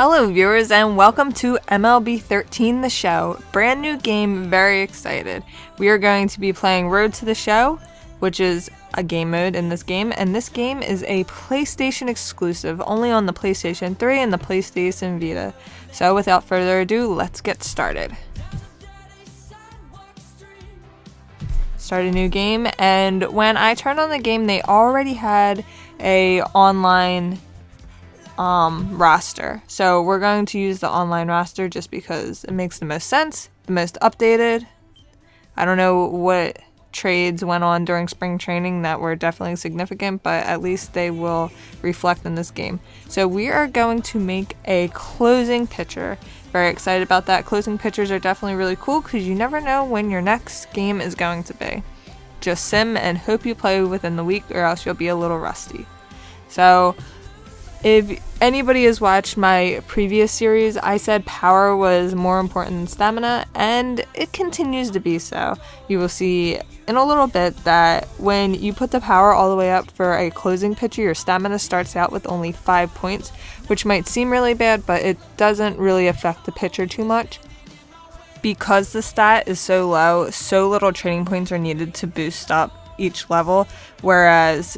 Hello viewers and welcome to MLB 13 The Show. Brand new game, very excited. We are going to be playing Road to the Show, which is a game mode in this game, and this game is a PlayStation exclusive, only on the PlayStation 3 and the PlayStation Vita. So without further ado, let's get started. Start a new game, and when I turned on the game, they already had a online roster. So we're going to use the online roster just because it makes the most sense, the most updated. I don't know what trades went on during spring training that were definitely significant, but at least they will reflect in this game. So we are going to make a closing pitcher. Very excited about that. Closing pitchers are definitely really cool because you never know when your next game is going to be. Just sim and hope you play within the week or else you'll be a little rusty. So if anybody has watched my previous series, I said power was more important than stamina, and it continues to be so. You will see in a little bit that when you put the power all the way up for a closing pitcher, your stamina starts out with only 5 points, which might seem really bad, but it doesn't really affect the pitcher too much. Because the stat is so low, so little training points are needed to boost up each level, whereas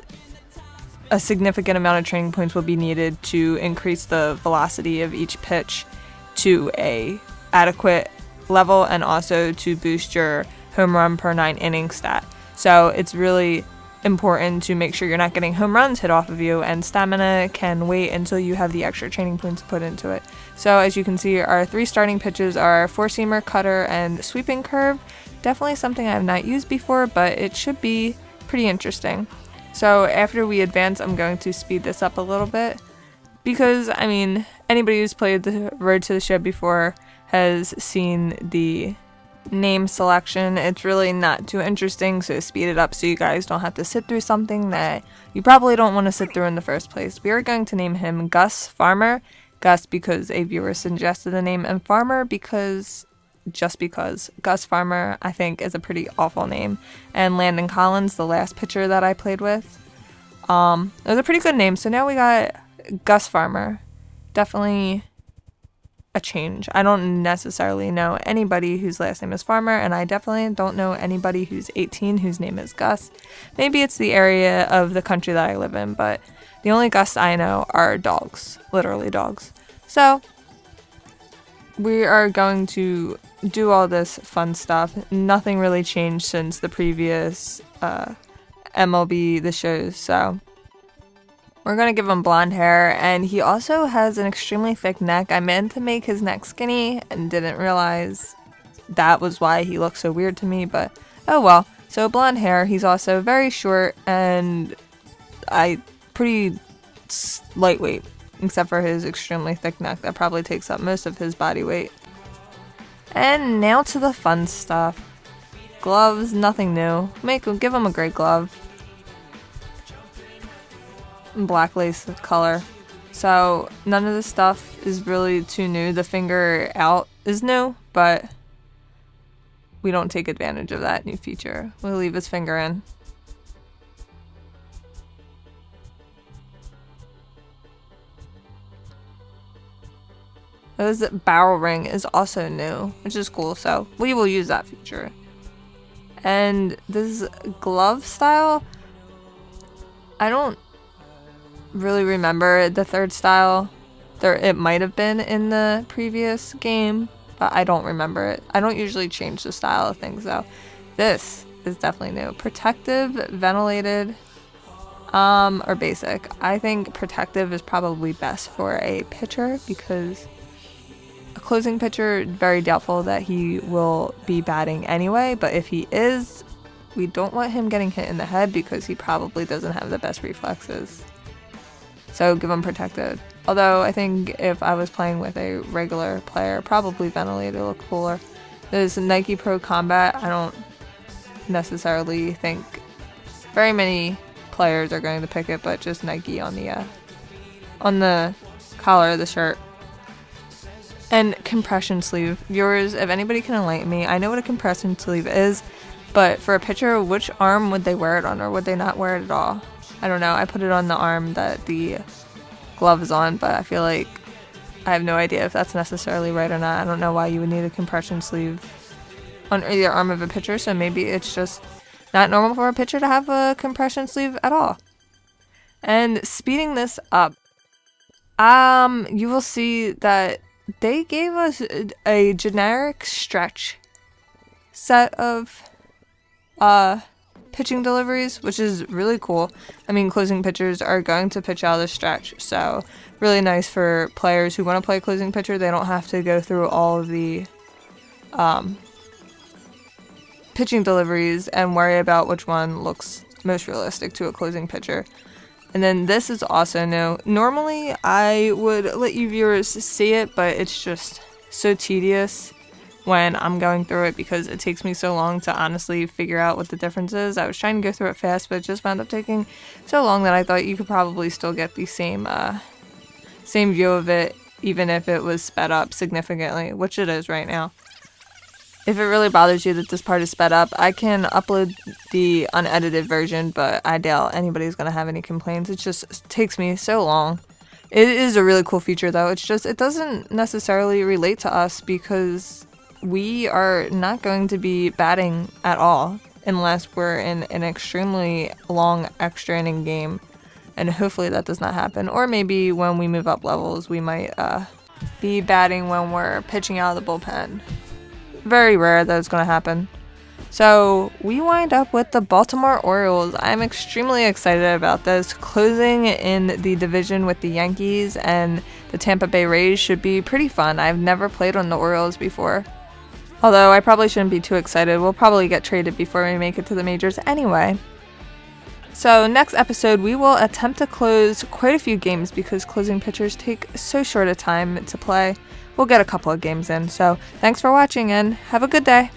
a significant amount of training points will be needed to increase the velocity of each pitch to a adequate level and also to boost your home run per 9 inning stat. So it's really important to make sure you're not getting home runs hit off of you, and stamina can wait until you have the extra training points to put into it. So as you can see, our 3 starting pitches are four-seamer, cutter, and sweeping curve. Definitely something I have not used before, but it should be pretty interesting. So after we advance, I'm going to speed this up a little bit because, I mean, anybody who's played the Road to the Show before has seen the name selection. It's really not too interesting, so speed it up so you guys don't have to sit through something that you probably don't want to sit through in the first place. We are going to name him Gus Farmer. Gus because a viewer suggested the name, and Farmer because just because. Gus Farmer, I think, is a pretty awful name. And Landon Collins, the last pitcher that I played with, it was a pretty good name. So now we got Gus Farmer. Definitely a change. I don't necessarily know anybody whose last name is Farmer, and I definitely don't know anybody who's 18 whose name is Gus. Maybe it's the area of the country that I live in, but the only Gus I know are dogs. Literally dogs. So we are going to do all this fun stuff. Nothing really changed since the previous MLB The Shows, so we're going to give him blonde hair, and he also has an extremely thick neck. I meant to make his neck skinny and didn't realize that was why he looked so weird to me, but oh well. So blonde hair, he's also very short and pretty lightweight, except for his extremely thick neck that probably takes up most of his body weight. And now to the fun stuff. Gloves, nothing new. Give him a gray glove. Black lace color. So none of this stuff is really too new. The finger out is new, but we don't take advantage of that new feature. We'll leave his finger in. This barrel ring is also new, which is cool, so we will use that feature. And this glove style, I don't really remember the third style. It might have been in the previous game, but I don't remember it. I don't usually change the style of things though. This is definitely new. Protective, ventilated, or basic. I think protective is probably best for a pitcher because a closing pitcher, very doubtful that he will be batting anyway, but if he is, we don't want him getting hit in the head because he probably doesn't have the best reflexes. So give him protected. Although I think if I was playing with a regular player, probably ventilated would look cooler. There's Nike Pro Combat. I don't necessarily think very many players are going to pick it, but just Nike on the collar of the shirt. And compression sleeve. Viewers, if anybody can enlighten me, I know what a compression sleeve is, but for a pitcher, which arm would they wear it on, or would they not wear it at all? I don't know. I put it on the arm that the glove is on, but I feel like I have no idea if that's necessarily right or not. I don't know why you would need a compression sleeve on either arm of a pitcher, so maybe it's just not normal for a pitcher to have a compression sleeve at all. And speeding this up, you will see that they gave us a generic stretch set of pitching deliveries, which is really cool. I mean, closing pitchers are going to pitch out of the stretch, so really nice for players who want to play closing pitcher. They don't have to go through all of the pitching deliveries and worry about which one looks most realistic to a closing pitcher. And then this is also new. Normally I would let you viewers see it, but it's just so tedious when I'm going through it because it takes me so long to honestly figure out what the difference is. I was trying to go through it fast, but it just wound up taking so long that I thought you could probably still get the same view of it, even if it was sped up significantly, which it is right now. If it really bothers you that this part is sped up, I can upload the unedited version, but I doubt anybody's going to have any complaints. It just takes me so long. It is a really cool feature though. It's just, it doesn't necessarily relate to us because we are not going to be batting at all unless we're in an extremely long extra inning game. And hopefully that does not happen. Or maybe when we move up levels, we might be batting when we're pitching out of the bullpen. Very rare that it's going to happen. So we wind up with the Baltimore Orioles. I'm extremely excited about this. Closing in the division with the Yankees and the Tampa Bay Rays should be pretty fun. I've never played on the Orioles before. Although I probably shouldn't be too excited. We'll probably get traded before we make it to the majors anyway. So next episode we will attempt to close quite a few games because closing pitchers take so short a time to play. We'll get a couple of games in. So thanks for watching and have a good day.